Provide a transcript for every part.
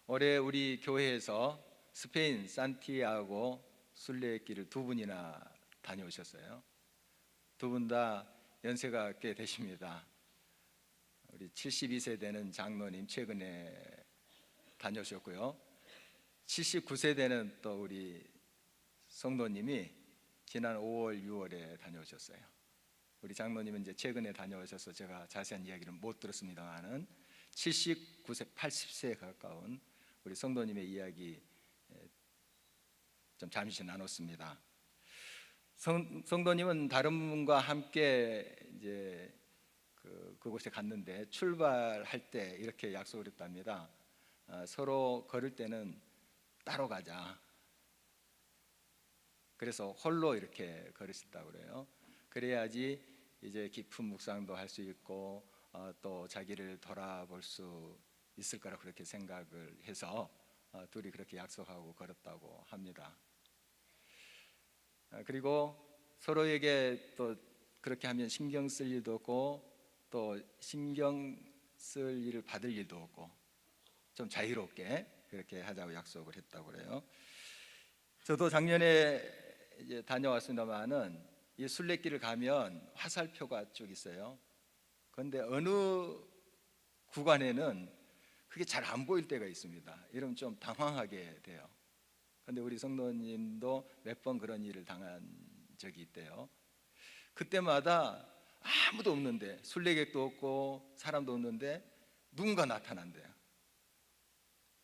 올해 우리 교회에서 스페인 산티아고 순례길을 두 분이나 다녀오셨어요. 두 분 다 연세가 꽤 되십니다. 우리 72세 되는 장로님 최근에 다녀오셨고요. 79세 되는 또 우리 성도님이 지난 5월, 6월에 다녀오셨어요. 우리 장로님은 이제 최근에 다녀오셔서 제가 자세한 이야기를 못 들었습니다만은 79세, 80세에 가까운 우리 성도님의 이야기 좀 잠시 나눴습니다. 성도님은 다른 분과 함께 이제 그곳에 갔는데 출발할 때 이렇게 약속을 했답니다. 서로 걸을 때는 따로 가자. 그래서 홀로 이렇게 걸으셨다고 그래요. 그래야지 이제 깊은 묵상도 할 수 있고 또 자기를 돌아볼 수 있을 거라 그렇게 생각을 해서 둘이 그렇게 약속하고 걸었다고 합니다. 그리고 서로에게 또 그렇게 하면 신경 쓸 일도 없고 또 신경 쓸 일을 받을 일도 없고 좀 자유롭게 그렇게 하자고 약속을 했다고 그래요. 저도 작년에 이제 다녀왔습니다만은 이 순례길을 가면 화살표가 쭉 있어요. 그런데 어느 구간에는 그게 잘 안 보일 때가 있습니다. 이러면 좀 당황하게 돼요. 그런데 우리 성도님도 몇 번 그런 일을 당한 적이 있대요. 그때마다 아무도 없는데, 순례객도 없고 사람도 없는데 누군가 나타난대요.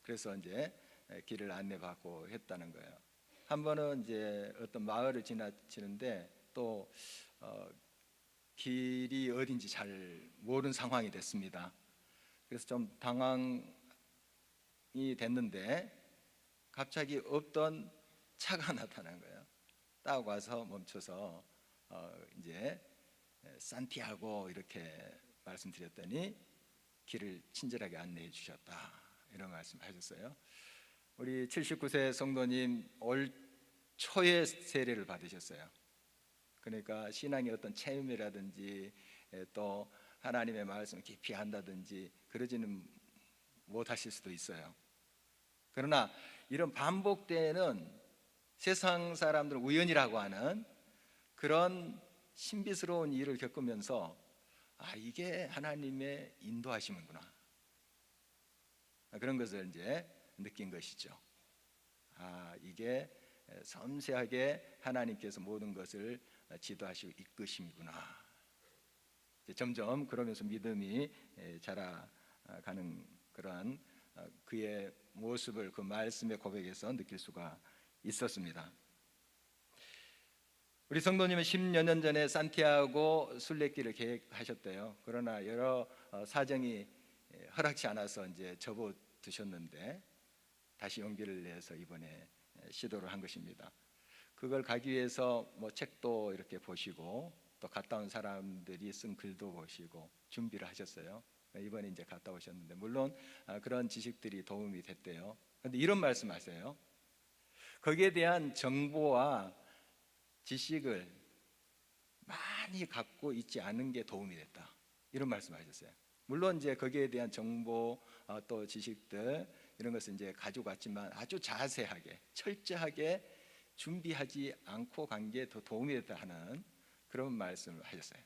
그래서 이제 길을 안내받고 했다는 거예요. 한 번은 이제 어떤 마을을 지나치는데 또 길이 어딘지 잘 모르는 상황이 됐습니다. 그래서 좀 당황이 됐는데 갑자기 없던 차가 나타난 거예요. 딱 와서 멈춰서 이제 산티아고 이렇게 말씀드렸더니 길을 친절하게 안내해 주셨다, 이런 말씀하셨어요. 우리 79세 성도님 올 초에 세례를 받으셨어요. 그러니까 신앙의 어떤 체험이라든지 또 하나님의 말씀을 깊이 한다든지 그러지는 못하실 수도 있어요. 그러나 이런 반복되는 세상 사람들은 우연이라고 하는 그런 신비스러운 일을 겪으면서 이게 하나님의 인도하심이구나, 그런 것을 이제 느낀 것이죠. 이게 섬세하게 하나님께서 모든 것을 지도하시고 이끄심이구나. 점점 그러면서 믿음이 자라가는 그러한 그의 모습을 그 말씀의 고백에서 느낄 수가 있었습니다. 우리 성도님은 10여 년 전에 산티아고 순례길을 계획하셨대요. 그러나 여러 사정이 허락치 않아서 이제 접어두셨는데 다시 용기를 내서 이번에 시도를 한 것입니다. 그걸 가기 위해서 뭐 책도 이렇게 보시고 또 갔다 온 사람들이 쓴 글도 보시고 준비를 하셨어요. 이번에 이제 갔다 오셨는데 물론 그런 지식들이 도움이 됐대요. 그런데 이런 말씀하세요. 거기에 대한 정보와 지식을 많이 갖고 있지 않은 게 도움이 됐다, 이런 말씀하셨어요. 물론 이제 거기에 대한 정보 또 지식들 이런 것을 이제 가지고 왔지만 아주 자세하게 철저하게 준비하지 않고 간 게 더 도움이 됐다 하는 그런 말씀을 하셨어요.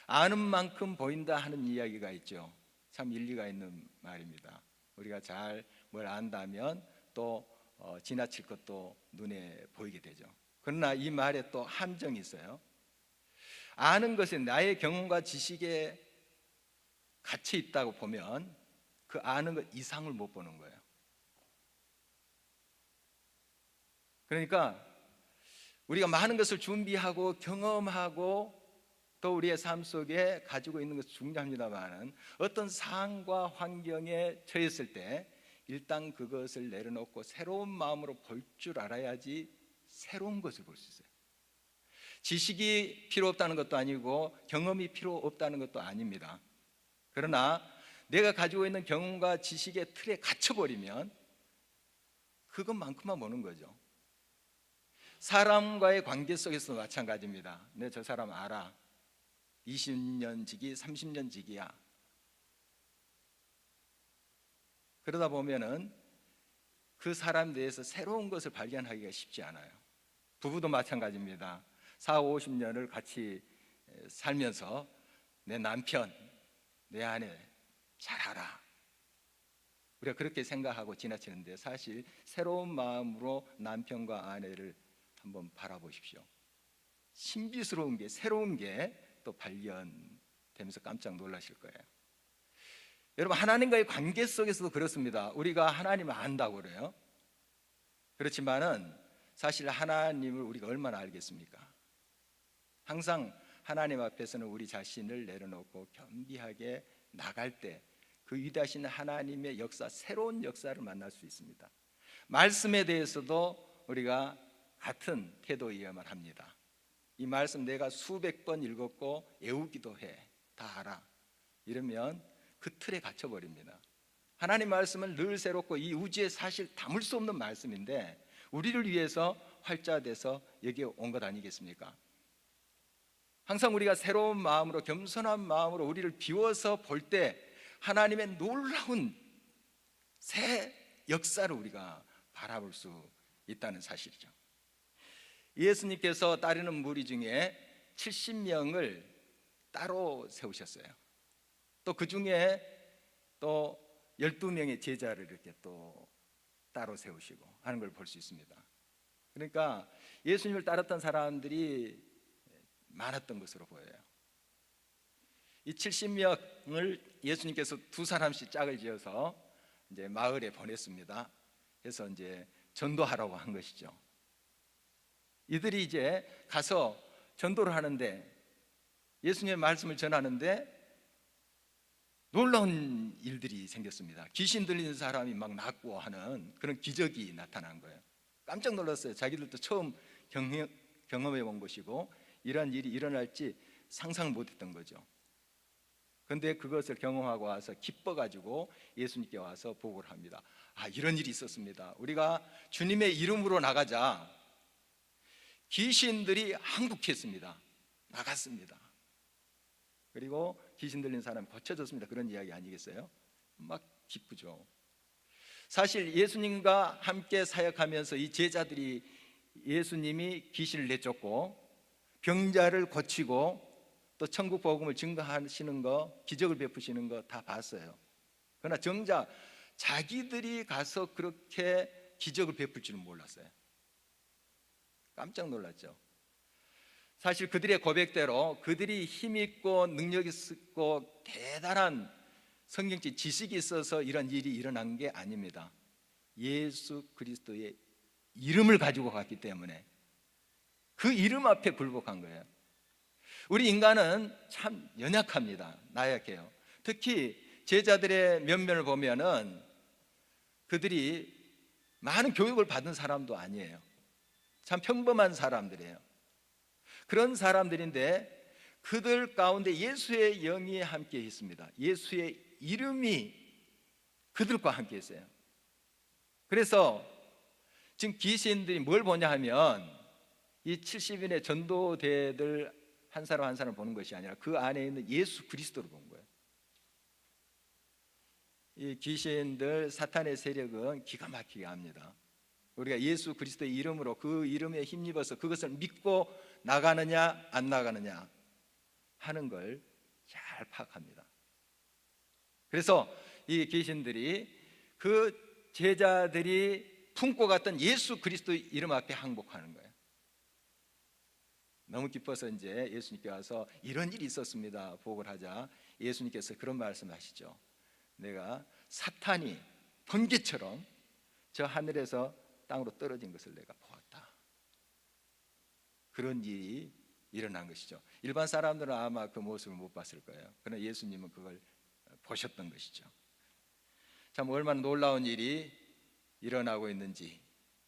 아는 만큼 보인다 하는 이야기가 있죠. 참 일리가 있는 말입니다. 우리가 잘 뭘 안다면 또 지나칠 것도 눈에 보이게 되죠. 그러나 이 말에 또 함정이 있어요. 아는 것이 나의 경험과 지식에 갇혀 있다고 보면 그 아는 것 이상을 못 보는 거예요. 그러니까 우리가 많은 것을 준비하고 경험하고 또 우리의 삶 속에 가지고 있는 것이 중요합니다만 어떤 상황과 환경에 처했을 때 일단 그것을 내려놓고 새로운 마음으로 볼 줄 알아야지 새로운 것을 볼 수 있어요. 지식이 필요 없다는 것도 아니고 경험이 필요 없다는 것도 아닙니다. 그러나 내가 가지고 있는 경험과 지식의 틀에 갇혀버리면 그것만큼만 보는 거죠. 사람과의 관계 속에서도 마찬가지입니다. 내 저 사람 알아. 20년 지기, 30년 지기야. 그러다 보면은 그 사람에 대해서 새로운 것을 발견하기가 쉽지 않아요. 부부도 마찬가지입니다. 40, 50년을 같이 살면서 내 남편, 내 아내 잘 알아. 우리가 그렇게 생각하고 지나치는데 사실 새로운 마음으로 남편과 아내를 한번 바라보십시오. 신비스러운 게, 새로운 게 또 발견되면서 깜짝 놀라실 거예요. 여러분, 하나님과의 관계 속에서도 그렇습니다. 우리가 하나님을 안다고 그래요. 그렇지만은 사실 하나님을 우리가 얼마나 알겠습니까? 항상 하나님 앞에서는 우리 자신을 내려놓고 겸비하게 나갈 때 그 위대하신 하나님의 역사, 새로운 역사를 만날 수 있습니다. 말씀에 대해서도 우리가 같은 태도이어야만 합니다. 이 말씀 내가 수백 번 읽었고 외우기도 해. 다 알아. 이러면 그 틀에 갇혀버립니다. 하나님 말씀은 늘 새롭고 이 우주에 사실 담을 수 없는 말씀인데 우리를 위해서 활자돼서 여기에 온 것 아니겠습니까? 항상 우리가 새로운 마음으로, 겸손한 마음으로 우리를 비워서 볼 때 하나님의 놀라운 새 역사를 우리가 바라볼 수 있다는 사실이죠. 예수님께서 따르는 무리 중에 70명을 따로 세우셨어요. 또 그 중에 또 12명의 제자를 이렇게 또 따로 세우시고 하는 걸 볼 수 있습니다. 그러니까 예수님을 따랐던 사람들이 많았던 것으로 보여요. 이 70명을 예수님께서 두 사람씩 짝을 지어서 이제 마을에 보냈습니다. 그래서 이제 전도하라고 한 것이죠. 이들이 이제 가서 전도를 하는데, 예수님의 말씀을 전하는데 놀라운 일들이 생겼습니다. 귀신 들리는 사람이 막 낫고 하는 그런 기적이 나타난 거예요. 깜짝 놀랐어요. 자기들도 처음 경험해 본 것이고 이런 일이 일어날지 상상 못했던 거죠. 그런데 그것을 경험하고 와서 기뻐가지고 예수님께 와서 보고를 합니다. 아, 이런 일이 있었습니다. 우리가 주님의 이름으로 나가자 귀신들이 항복했습니다. 나갔습니다. 그리고 귀신 들린 사람이 고쳐졌습니다. 그런 이야기 아니겠어요? 막 기쁘죠. 사실 예수님과 함께 사역하면서 이 제자들이 예수님이 귀신을 내쫓고 병자를 고치고 또 천국 복음을 증거하시는 거, 기적을 베푸시는 거 다 봤어요. 그러나 정작 자기들이 가서 그렇게 기적을 베풀 줄은 몰랐어요. 깜짝 놀랐죠. 사실 그들의 고백대로 그들이 힘있고 능력이 있고 대단한 성경적 지식이 있어서 이런 일이 일어난 게 아닙니다. 예수 그리스도의 이름을 가지고 갔기 때문에 그 이름 앞에 굴복한 거예요. 우리 인간은 참 연약합니다. 나약해요. 특히 제자들의 면면을 보면은 그들이 많은 교육을 받은 사람도 아니에요. 참 평범한 사람들이에요. 그런 사람들인데 그들 가운데 예수의 영이 함께 있습니다. 예수의 이름이 그들과 함께 있어요. 그래서 지금 귀신들이 뭘 보냐 하면 이 70인의 전도대들 한 사람 한 사람 보는 것이 아니라 그 안에 있는 예수 그리스도를 본 거예요. 이 귀신들, 사탄의 세력은 기가 막히게 합니다. 우리가 예수 그리스도의 이름으로 그 이름에 힘입어서 그것을 믿고 나가느냐 안 나가느냐 하는 걸 잘 파악합니다. 그래서 이 귀신들이 그 제자들이 품고 갔던 예수 그리스도의 이름 앞에 항복하는 거예요. 너무 기뻐서 이제 예수님께 와서 이런 일이 있었습니다 보고를 하자 예수님께서 그런 말씀을 하시죠. 내가 사탄이 번개처럼 저 하늘에서 땅으로 떨어진 것을 내가 보았다. 그런 일이 일어난 것이죠. 일반 사람들은 아마 그 모습을 못 봤을 거예요. 그러나 예수님은 그걸 보셨던 것이죠. 참 얼마나 놀라운 일이 일어나고 있는지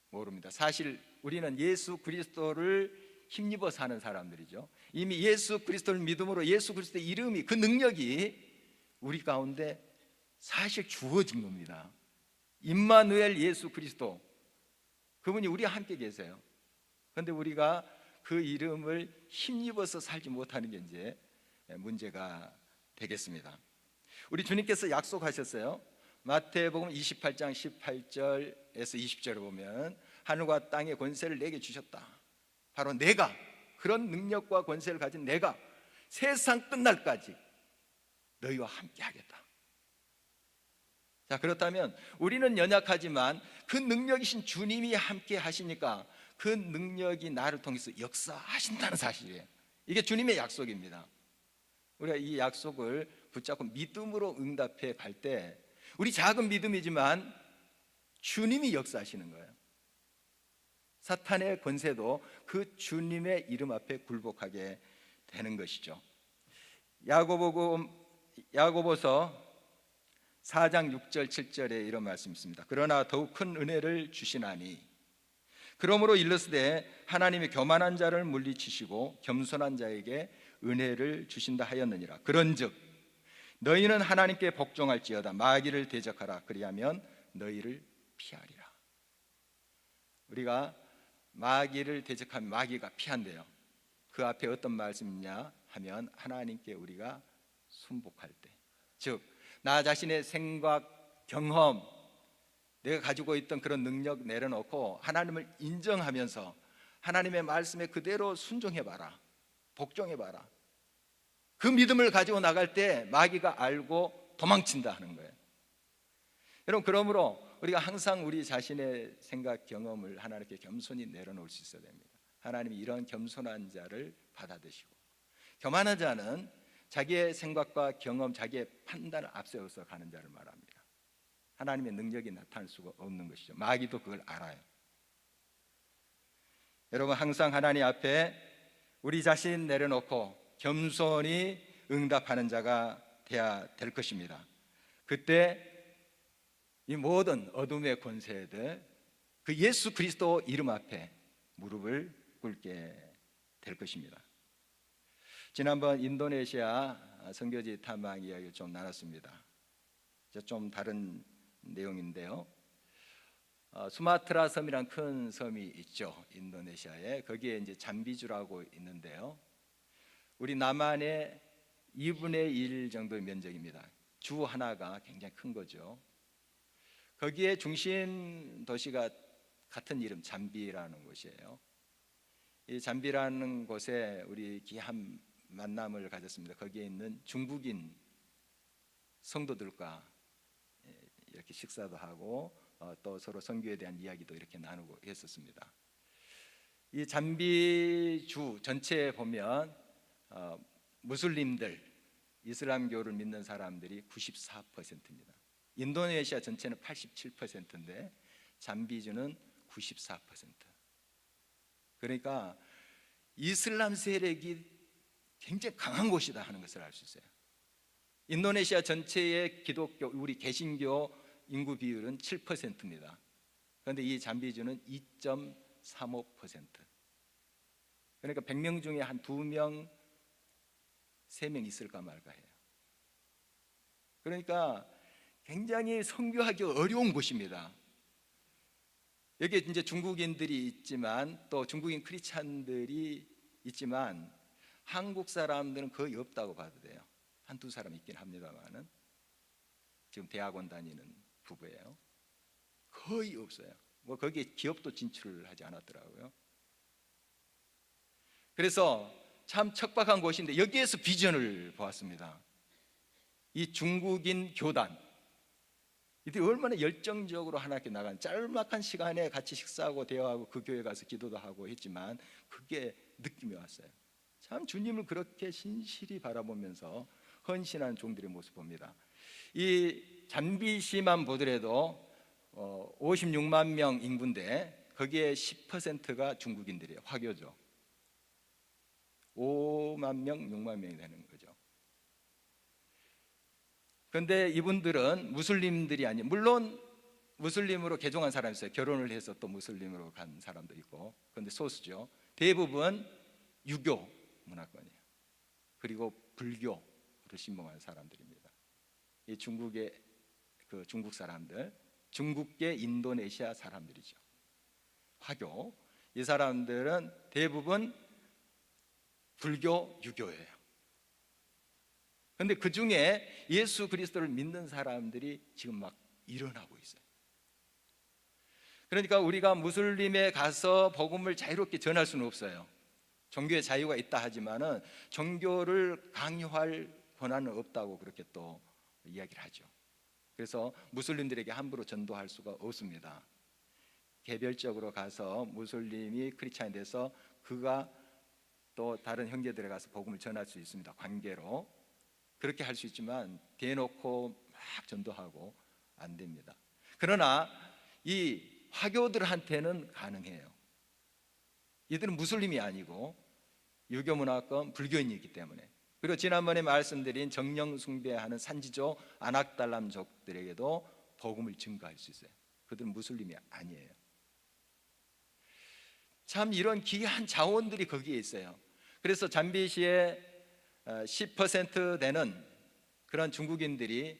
모릅니다. 사실 우리는 예수 그리스도를 힘입어 사는 사람들이죠. 이미 예수 그리스도를 믿음으로 예수 그리스도의 이름이, 그 능력이 우리 가운데 사실 주어진 겁니다. 임마누엘 예수 그리스도, 그분이 우리와 함께 계세요. 그런데 우리가 그 이름을 힘입어서 살지 못하는 게 이제 문제가 되겠습니다. 우리 주님께서 약속하셨어요. 마태복음 28장 18절에서 20절을 보면 하늘과 땅의 권세를 내게 주셨다. 바로 내가, 그런 능력과 권세를 가진 내가 세상 끝날까지 너희와 함께 하겠다. 자, 그렇다면 우리는 연약하지만 그 능력이신 주님이 함께 하시니까 그 능력이 나를 통해서 역사하신다는 사실이에요. 이게 주님의 약속입니다. 우리가 이 약속을 붙잡고 믿음으로 응답해 갈 때 우리 작은 믿음이지만 주님이 역사하시는 거예요. 사탄의 권세도 그 주님의 이름 앞에 굴복하게 되는 것이죠. 야고보서 4장 6절 7절에 이런 말씀이 있습니다. 그러나 더욱 큰 은혜를 주시나니 그러므로 일렀으되 하나님이 교만한 자를 물리치시고 겸손한 자에게 은혜를 주신다 하였느니라. 그런즉 너희는 하나님께 복종할지어다. 마귀를 대적하라. 그리하면 너희를 피하리라. 우리가 마귀를 대적하면 마귀가 피한대요. 그 앞에 어떤 말씀이냐 하면 하나님께 우리가 순복할 때, 즉 나 자신의 생각, 경험, 내가 가지고 있던 그런 능력 내려놓고 하나님을 인정하면서 하나님의 말씀에 그대로 순종해봐라, 복종해봐라. 그 믿음을 가지고 나갈 때 마귀가 알고 도망친다 하는 거예요. 여러분, 그러므로 우리가 항상 우리 자신의 생각, 경험을 하나님께 겸손히 내려놓을 수 있어야 됩니다. 하나님이 이런 겸손한 자를 받아드시고, 교만한 자는 자기의 생각과 경험, 자기의 판단을 앞세워서 가는 자를 말합니다. 하나님의 능력이 나타날 수가 없는 것이죠. 마귀도 그걸 알아요. 여러분, 항상 하나님 앞에 우리 자신 내려놓고 겸손히 응답하는 자가 되어야 될 것입니다. 그때 이 모든 어둠의 권세들 그 예수 그리스도 이름 앞에 무릎을 꿇게 될 것입니다. 지난번 인도네시아 선교지 탐방 이야기를 좀 나눴습니다. 좀 다른 내용인데요. 수마트라 섬이란 큰 섬이 있죠, 인도네시아에. 거기에 이제 잠비주라고 있는데요. 우리 남한의 2분의 1 정도의 면적입니다. 주 하나가 굉장히 큰 거죠. 거기에 중심 도시가 같은 이름 잠비라는 곳이에요. 이 잠비라는 곳에 우리 귀한 만남을 가졌습니다. 거기에 있는 중국인 성도들과 이렇게 식사도 하고 또 서로 선교에 대한 이야기도 이렇게 나누고 했었습니다. 이 잠비주 전체에 보면 무슬림들, 이슬람교를 믿는 사람들이 94%입니다. 인도네시아 전체는 87%인데 잠비주는 94%. 그러니까 이슬람 세력이 굉장히 강한 곳이다 하는 것을 알 수 있어요. 인도네시아 전체의 기독교, 우리 개신교 인구 비율은 7%입니다. 그런데 이 잠비주는 2.35%. 그러니까 100명 중에 한 2명, 3명 있을까 말까 해요. 그러니까 굉장히 선교하기 어려운 곳입니다. 여기에 이제 중국인들이 있지만 또 중국인 크리스찬들이 있지만 한국 사람들은 거의 없다고 봐도 돼요. 한두 사람 있긴 합니다만은 지금 대학원 다니는 부부예요. 거의 없어요. 뭐 거기에 기업도 진출을 하지 않았더라고요. 그래서 참 척박한 곳인데 여기에서 비전을 보았습니다. 이 중국인 교단, 이들이 얼마나 열정적으로 하나님께 나간, 짤막한 시간에 같이 식사하고 대화하고 그 교회 가서 기도도 하고 했지만 그게 느낌이 왔어요. 참 주님을 그렇게 신실히 바라보면서 헌신한 종들의 모습 봅니다. 이 잠비시만 보더라도 56만 명 인구인데 거기에 10%가 중국인들이에요. 화교죠. 5만 명, 6만 명이 되는 거죠. 그런데 이분들은 무슬림들이 아닌, 물론 무슬림으로 개종한 사람이 있어요. 결혼을 해서 또 무슬림으로 간 사람도 있고, 그런데 소수죠. 대부분 유교 문화권이에요. 그리고 불교를 신봉하는 사람들입니다. 이 중국의 그 중국 사람들, 중국계 인도네시아 사람들이죠. 화교. 이 사람들은 대부분 불교, 유교예요. 그런데 그 중에 예수 그리스도를 믿는 사람들이 지금 막 일어나고 있어요. 그러니까 우리가 무슬림에 가서 복음을 자유롭게 전할 수는 없어요. 종교의 자유가 있다 하지만은 종교를 강요할 권한은 없다고 그렇게 또 이야기를 하죠. 그래서 무슬림들에게 함부로 전도할 수가 없습니다. 개별적으로 가서 무슬림이 크리스찬이 돼서 그가 또 다른 형제들에 가서 복음을 전할 수 있습니다. 관계로 그렇게 할 수 있지만 대놓고 막 전도하고 안 됩니다. 그러나 이 화교들한테는 가능해요. 이들은 무슬림이 아니고 유교 문화권 불교인이기 때문에. 그리고 지난번에 말씀드린 정령 숭배하는 산지족 아낙달람족들에게도 복음을 증거할 수 있어요. 그들은 무슬림이 아니에요. 참 이런 귀한 자원들이 거기에 있어요. 그래서 잠비시의 10% 되는 그런 중국인들이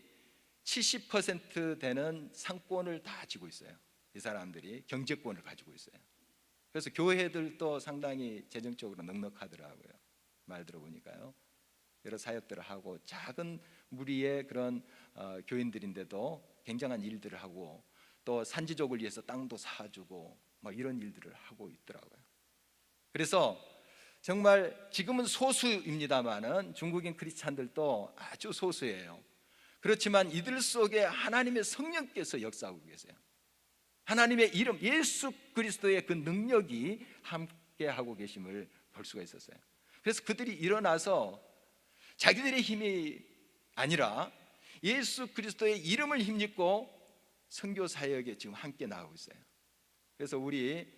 70% 되는 상권을 다 쥐고 있어요. 이 사람들이 경제권을 가지고 있어요. 그래서 교회들도 상당히 재정적으로 넉넉하더라고요. 말 들어보니까요. 여러 사역들을 하고 작은 무리의 그런 교인들인데도 굉장한 일들을 하고 또 산지족을 위해서 땅도 사주고 뭐 이런 일들을 하고 있더라고요. 그래서 정말 지금은 소수입니다만은 중국인 크리스찬들도 아주 소수예요. 그렇지만 이들 속에 하나님의 성령께서 역사하고 계세요. 하나님의 이름 예수 그리스도의 그 능력이 함께하고 계심을 볼 수가 있었어요. 그래서 그들이 일어나서 자기들의 힘이 아니라 예수 그리스도의 이름을 힘입고 선교 사역에 지금 함께 나가고 있어요. 그래서 우리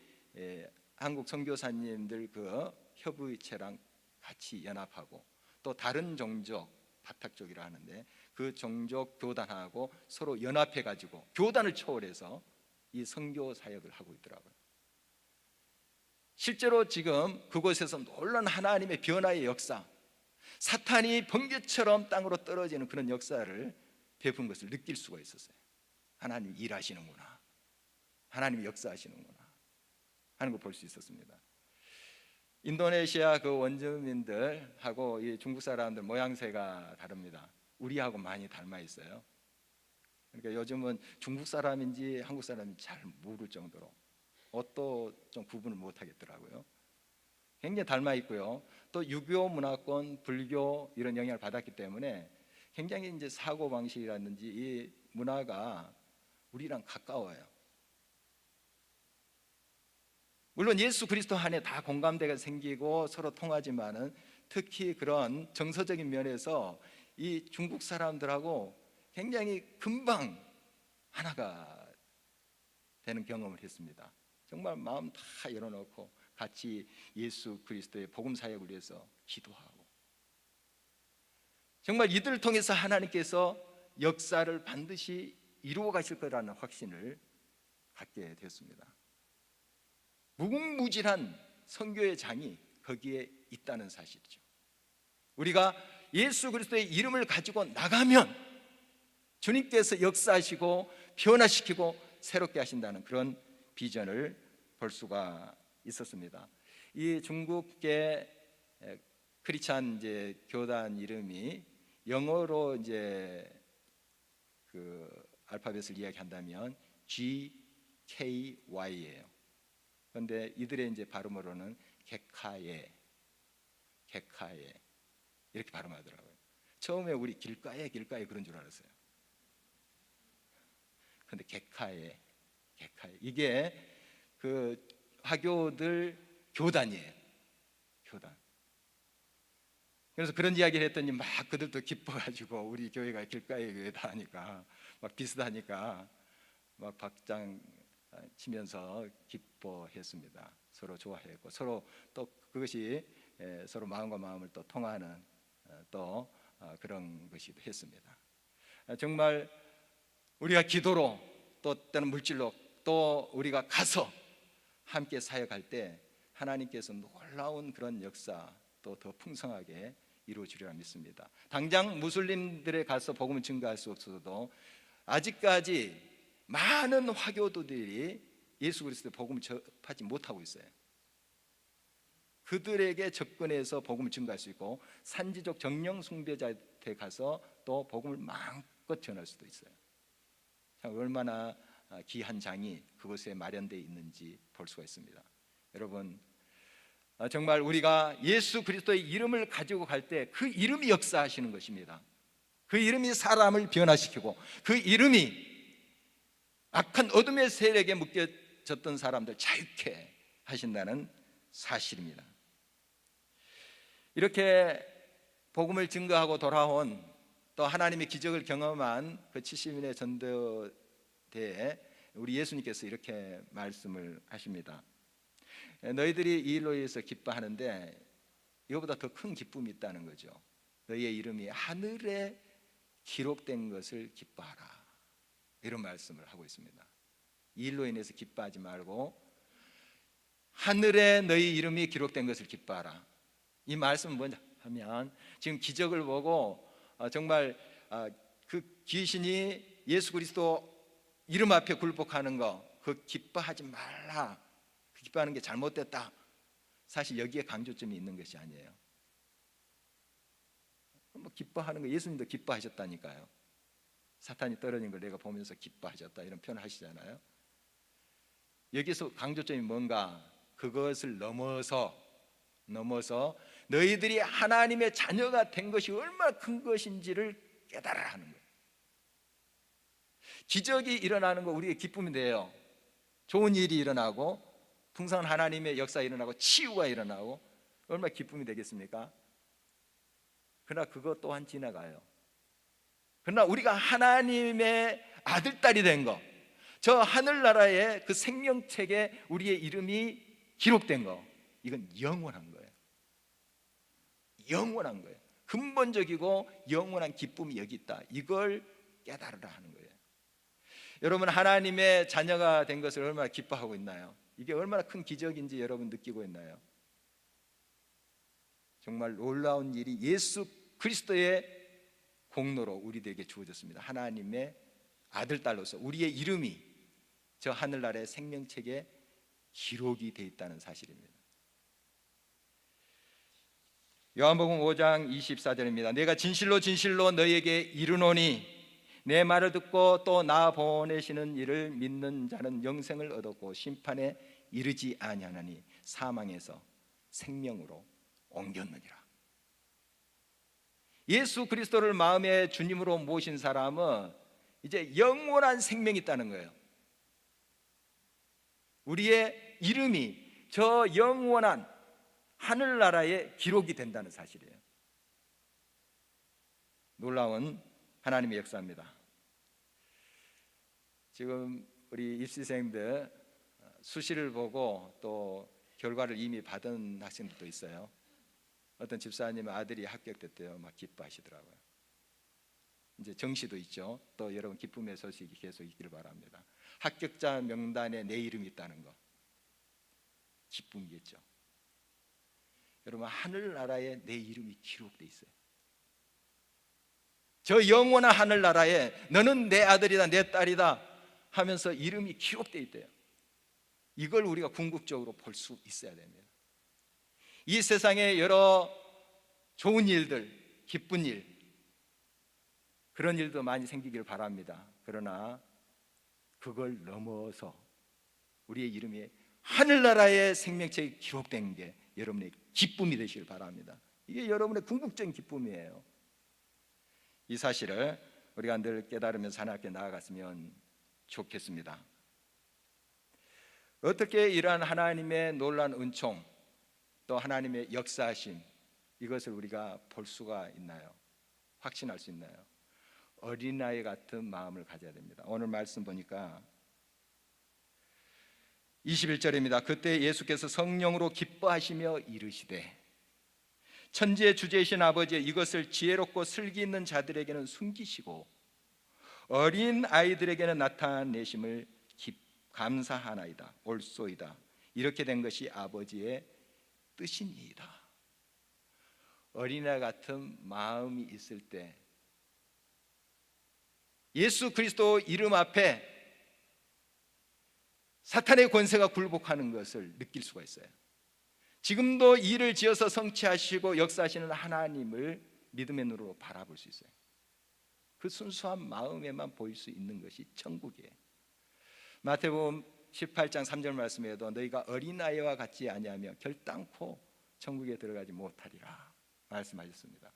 한국 선교사님들 그 협의체랑 같이 연합하고 또 다른 종족 바탁족이라 하는데 그 종족 교단하고 서로 연합해 가지고 교단을 초월해서 이 선교 사역을 하고 있더라고요. 실제로 지금 그곳에서 놀라운 하나님의 변화의 역사, 사탄이 번개처럼 땅으로 떨어지는 그런 역사를 베푼 것을 느낄 수가 있었어요. 하나님이 일하시는구나, 하나님이 역사하시는구나 하는 걸 볼 수 있었습니다. 인도네시아 그 원주민들하고 이 중국 사람들 모양새가 다릅니다. 우리하고 많이 닮아 있어요. 그러니까 요즘은 중국 사람인지 한국 사람인지 잘 모를 정도로 옷도 좀 구분을 못 하겠더라고요. 굉장히 닮아 있고요. 또 유교 문화권, 불교 이런 영향을 받았기 때문에 굉장히 이제 사고 방식이라든지 이 문화가 우리랑 가까워요. 물론 예수 그리스도 안에 다 공감대가 생기고 서로 통하지만은 특히 그런 정서적인 면에서 이 중국 사람들하고 굉장히 금방 하나가 되는 경험을 했습니다. 정말 마음 다 열어놓고 같이 예수 그리스도의 복음 사역을 위해서 기도하고 정말 이들을 통해서 하나님께서 역사를 반드시 이루어 가실 거라는 확신을 갖게 되었습니다. 무궁무진한 선교의 장이 거기에 있다는 사실이죠. 우리가 예수 그리스도의 이름을 가지고 나가면 주님께서 역사하시고 변화시키고 새롭게 하신다는 그런 비전을 볼 수가 있었습니다. 이 중국계 크리스찬 이제 교단 이름이 영어로 이제 그 알파벳을 이야기한다면 GKY예요. 그런데 이들의 이제 발음으로는 객카예 이렇게 발음하더라고요. 처음에 우리 길가에 그런 줄 알았어요. 그런데 객카예 이게 그 화교들 교단이에요. 교단. 그래서 그런 이야기를 했더니 막 그들도 기뻐가지고 우리 교회가 길가의 교회다 하니까 막 비슷하니까 막 박장 치면서 기뻐했습니다. 서로 좋아했고 서로 또 그것이 서로 마음과 마음을 또 통하는 또 그런 것이기도 했습니다. 정말 우리가 기도로 또 때는 물질로 또 우리가 가서 함께 사역할 때 하나님께서 놀라운 그런 역사 또 더 풍성하게 이루어지리라 믿습니다. 당장 무슬림들에 가서 복음을 증거할 수 없어도 아직까지 많은 화교도들이 예수 그리스도의 복음을 접하지 못하고 있어요. 그들에게 접근해서 복음을 증거할 수 있고 산지족 정령 숭배자한테 가서 또 복음을 마음껏 전할 수도 있어요. 참 얼마나 귀한 장이 그곳에 마련되어 있는지 볼 수가 있습니다. 여러분, 정말 우리가 예수 그리스도의 이름을 가지고 갈 때 그 이름이 역사하시는 것입니다. 그 이름이 사람을 변화시키고 그 이름이 악한 어둠의 세력에 묶여졌던 사람들 자유케 하신다는 사실입니다. 이렇게 복음을 증거하고 돌아온 또 하나님의 기적을 경험한 그 70인의 전도대에 우리 예수님께서 이렇게 말씀을 하십니다. 너희들이 이 일로 인해서 기뻐하는데 이거보다 더 큰 기쁨이 있다는 거죠. 너희의 이름이 하늘에 기록된 것을 기뻐하라, 이런 말씀을 하고 있습니다. 이 일로 인해서 기뻐하지 말고 하늘에 너희 이름이 기록된 것을 기뻐하라. 이 말씀은 뭐냐 하면, 지금 기적을 보고 정말 그 귀신이 예수 그리스도 이름 앞에 굴복하는 거, 그 기뻐하지 말라, 그 기뻐하는 게 잘못됐다, 사실 여기에 강조점이 있는 것이 아니에요. 뭐 기뻐하는 거, 예수님도 기뻐하셨다니까요. 사탄이 떨어진 걸 내가 보면서 기뻐하셨다, 이런 표현을 하시잖아요. 여기서 강조점이 뭔가, 그것을 넘어서 너희들이 하나님의 자녀가 된 것이 얼마나 큰 것인지를 깨달아야 하는 거예요. 기적이 일어나는 거 우리의 기쁨이 돼요. 좋은 일이 일어나고 풍성한 하나님의 역사 일어나고 치유가 일어나고 얼마나 기쁨이 되겠습니까? 그러나 그것 또한 지나가요. 그러나 우리가 하나님의 아들, 딸이 된 거, 저 하늘나라의 그 생명책에 우리의 이름이 기록된 거, 이건 영원한 거예요. 영원한 거예요. 근본적이고 영원한 기쁨이 여기 있다, 이걸 깨달으라 하는 거예요. 여러분, 하나님의 자녀가 된 것을 얼마나 기뻐하고 있나요? 이게 얼마나 큰 기적인지 여러분 느끼고 있나요? 정말 놀라운 일이 예수 그리스도의 공로로 우리들에게 주어졌습니다. 하나님의 아들, 딸로서 우리의 이름이 저 하늘나라의 생명책에 기록이 되어 있다는 사실입니다. 요한복음 5장 24절입니다. 내가 진실로 진실로 너희에게 이르노니 내 말을 듣고 또 나 보내시는 이를 믿는 자는 영생을 얻었고 심판에 이르지 아니하나니 사망에서 생명으로 옮겼느니라. 예수 그리스도를 마음의 주님으로 모신 사람은 이제 영원한 생명이 있다는 거예요. 우리의 이름이 저 영원한 하늘나라에 기록이 된다는 사실이에요. 놀라운 하나님의 역사입니다. 지금 우리 입시생들 수시를 보고 또 결과를 이미 받은 학생들도 있어요. 어떤 집사님의 아들이 합격됐대요. 막 기뻐하시더라고요. 이제 정시도 있죠. 또 여러분 기쁨의 소식이 계속 있기를 바랍니다. 합격자 명단에 내 이름이 있다는 거, 기쁨이겠죠. 여러분, 하늘나라에 내 이름이 기록되어 있어요. 저 영원한 하늘나라에 너는 내 아들이다, 내 딸이다 하면서 이름이 기록되어 있대요. 이걸 우리가 궁극적으로 볼 수 있어야 됩니다. 이 세상에 여러 좋은 일들, 기쁜 일, 그런 일도 많이 생기길 바랍니다. 그러나 그걸 넘어서 우리의 이름이 하늘나라의 생명책에 기록된 게 여러분의 기쁨이 되시길 바랍니다. 이게 여러분의 궁극적인 기쁨이에요. 이 사실을 우리가 늘 깨달으면서 하나님께 나아갔으면 좋겠습니다. 어떻게 이러한 하나님의 놀라운 은총, 또 하나님의 역사하심, 이것을 우리가 볼 수가 있나요? 확신할 수 있나요? 어린아이 같은 마음을 가져야 됩니다. 오늘 말씀 보니까 21절입니다. 그때 예수께서 성령으로 기뻐하시며 이르시되 천지의 주제이신 아버지, 이것을 지혜롭고 슬기 있는 자들에게는 숨기시고 어린 아이들에게는 나타내심을 감사하나이다. 옳소이다. 이렇게 된 것이 아버지의 뜻이니이다. 어린아이 같은 마음이 있을 때 예수 그리스도 이름 앞에 사탄의 권세가 굴복하는 것을 느낄 수가 있어요. 지금도 일을 지어서 성취하시고 역사하시는 하나님을 믿음의 눈으로 바라볼 수 있어요. 그 순수한 마음에만 보일 수 있는 것이 천국이에요. 마태복음 18장 3절 말씀에도 너희가 어린아이와 같지 아니하며 결단코 천국에 들어가지 못하리라 말씀하셨습니다.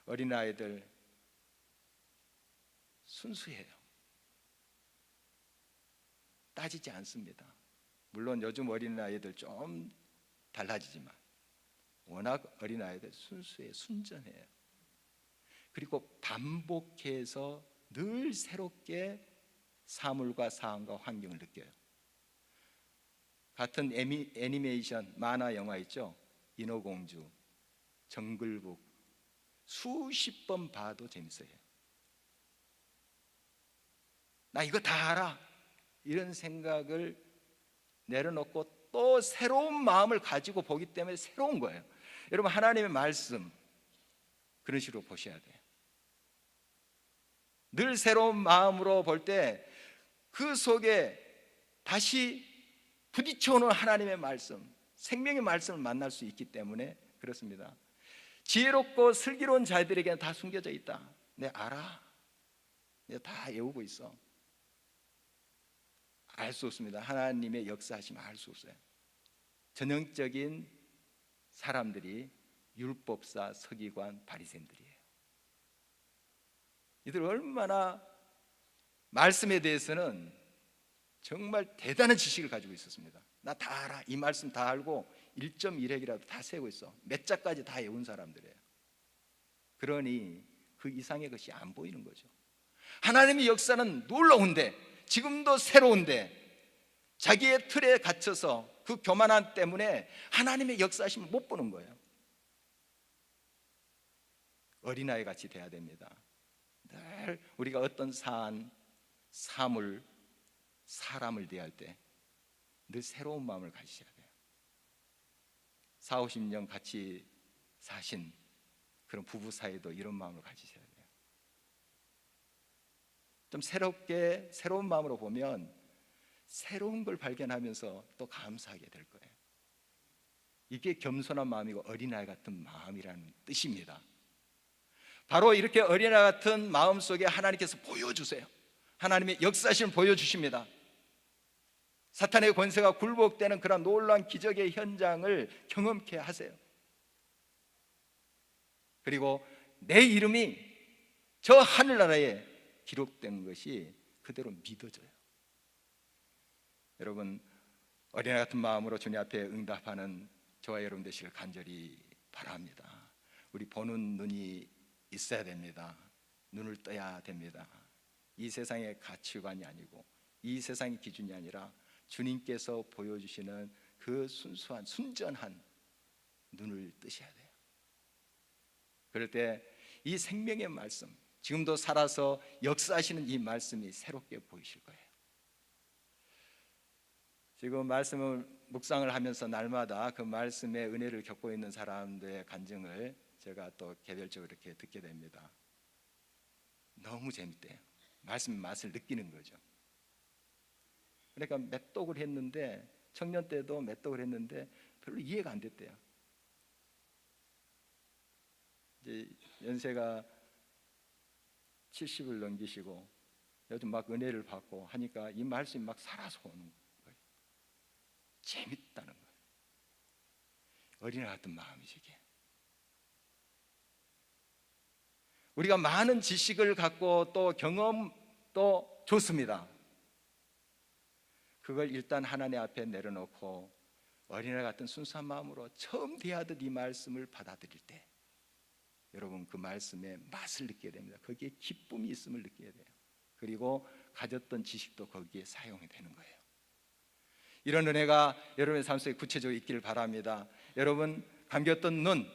어린아이들 순수해요. 따지지 않습니다. 물론 요즘 어린아이들 좀 달라지지만 워낙 어린아이들 순수해요. 순전해요. 그리고 반복해서 늘 새롭게 사물과 사항과 환경을 느껴요. 같은 애니메이션 만화 영화 있죠? 인어공주, 정글북 수십 번 봐도 재밌어요. 나 이거 다 알아 이런 생각을 내려놓고 또 새로운 마음을 가지고 보기 때문에 새로운 거예요. 여러분 하나님의 말씀 그런 식으로 보셔야 돼요. 늘 새로운 마음으로 볼 때 그 속에 다시 부딪혀오는 하나님의 말씀, 생명의 말씀을 만날 수 있기 때문에 그렇습니다. 지혜롭고 슬기로운 자들에게는 다 숨겨져 있다. 내가 알아. 내가 다 외우고 있어. 알 수 없습니다. 하나님의 역사하시면 알 수 없어요. 전형적인 사람들이 율법사, 서기관, 바리새인들이에요. 이들 얼마나 말씀에 대해서는 정말 대단한 지식을 가지고 있었습니다. 나 다 알아. 이 말씀 다 알고 1.1핵이라도 다 세고 있어. 몇 자까지 다 외운 사람들이에요. 그러니 그 이상의 것이 안 보이는 거죠. 하나님의 역사는 놀라운데 지금도 새로운데 자기의 틀에 갇혀서 그 교만함 때문에 하나님의 역사하심을 못 보는 거예요. 어린아이 같이 돼야 됩니다. 늘 우리가 어떤 사안, 사물, 사람을 대할 때 늘 새로운 마음을 가지셔야 돼요. 40, 50년 같이 사신 그런 부부 사이도 이런 마음을 가지셔야 돼요. 좀 새롭게 새로운 마음으로 보면 새로운 걸 발견하면서 또 감사하게 될 거예요. 이게 겸손한 마음이고 어린아이 같은 마음이라는 뜻입니다. 바로 이렇게 어린아이 같은 마음 속에 하나님께서 보여주세요. 하나님의 역사심을 보여주십니다. 사탄의 권세가 굴복되는 그런 놀라운 기적의 현장을 경험케 하세요. 그리고 내 이름이 저 하늘나라에 기록된 것이 그대로 믿어져요. 여러분 어린아이 같은 마음으로 주님 앞에 응답하는 저와 여러분 되시길 간절히 바랍니다. 우리 보는 눈이 있어야 됩니다. 눈을 떠야 됩니다. 이 세상의 가치관이 아니고 이 세상의 기준이 아니라 주님께서 보여주시는 그 순수한 순전한 눈을 뜨셔야 돼요. 그럴 때 이 생명의 말씀, 지금도 살아서 역사하시는 이 말씀이 새롭게 보이실 거예요. 지금 말씀을 묵상을 하면서 날마다 그 말씀의 은혜를 겪고 있는 사람들의 간증을 제가 또 개별적으로 이렇게 듣게 됩니다. 너무 재밌대요. 말씀의 맛을 느끼는 거죠. 그러니까 메떡을 했는데 청년 때도 메떡을 했는데 별로 이해가 안 됐대요. 이제 연세가 70을 넘기시고 요즘 막 은혜를 받고 하니까 이 말씀이 막 살아서 오는 거예요. 재밌다는 거예요. 어린아이 같은 마음이지 이게. 우리가 많은 지식을 갖고 또 경험도 좋습니다. 그걸 일단 하나님 앞에 내려놓고 어린아이 같은 순수한 마음으로 처음 대하듯 이 말씀을 받아들일 때 여러분 그 말씀의 맛을 느끼게 됩니다. 거기에 기쁨이 있음을 느끼게 돼요. 그리고 가졌던 지식도 거기에 사용이 되는 거예요. 이런 은혜가 여러분의 삶 속에 구체적으로 있기를 바랍니다. 여러분 감겼던 눈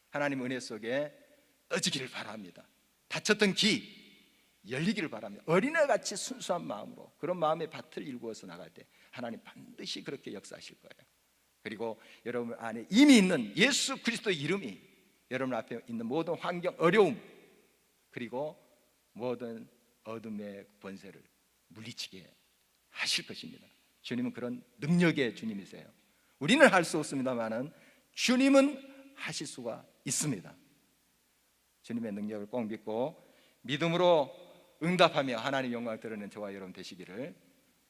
하나님 은혜 속에 떠지기를 바랍니다. 닫혔던 귀 열리기를 바랍니다. 어린애같이 순수한 마음으로 그런 마음의 밭을 일구어서 나갈 때 하나님 반드시 그렇게 역사하실 거예요. 그리고 여러분 안에 이미 있는 예수 그리스도의 이름이 여러분 앞에 있는 모든 환경, 어려움 그리고 모든 어둠의 권세를 물리치게 하실 것입니다. 주님은 그런 능력의 주님이세요. 우리는 할 수 없습니다만은 주님은 하실 수가 있습니다. 주님의 능력을 꼭 믿고 믿음으로 응답하며 하나님 영광 드러내는 저와 여러분 되시기를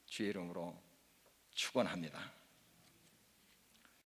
주의 이름으로 축원합니다.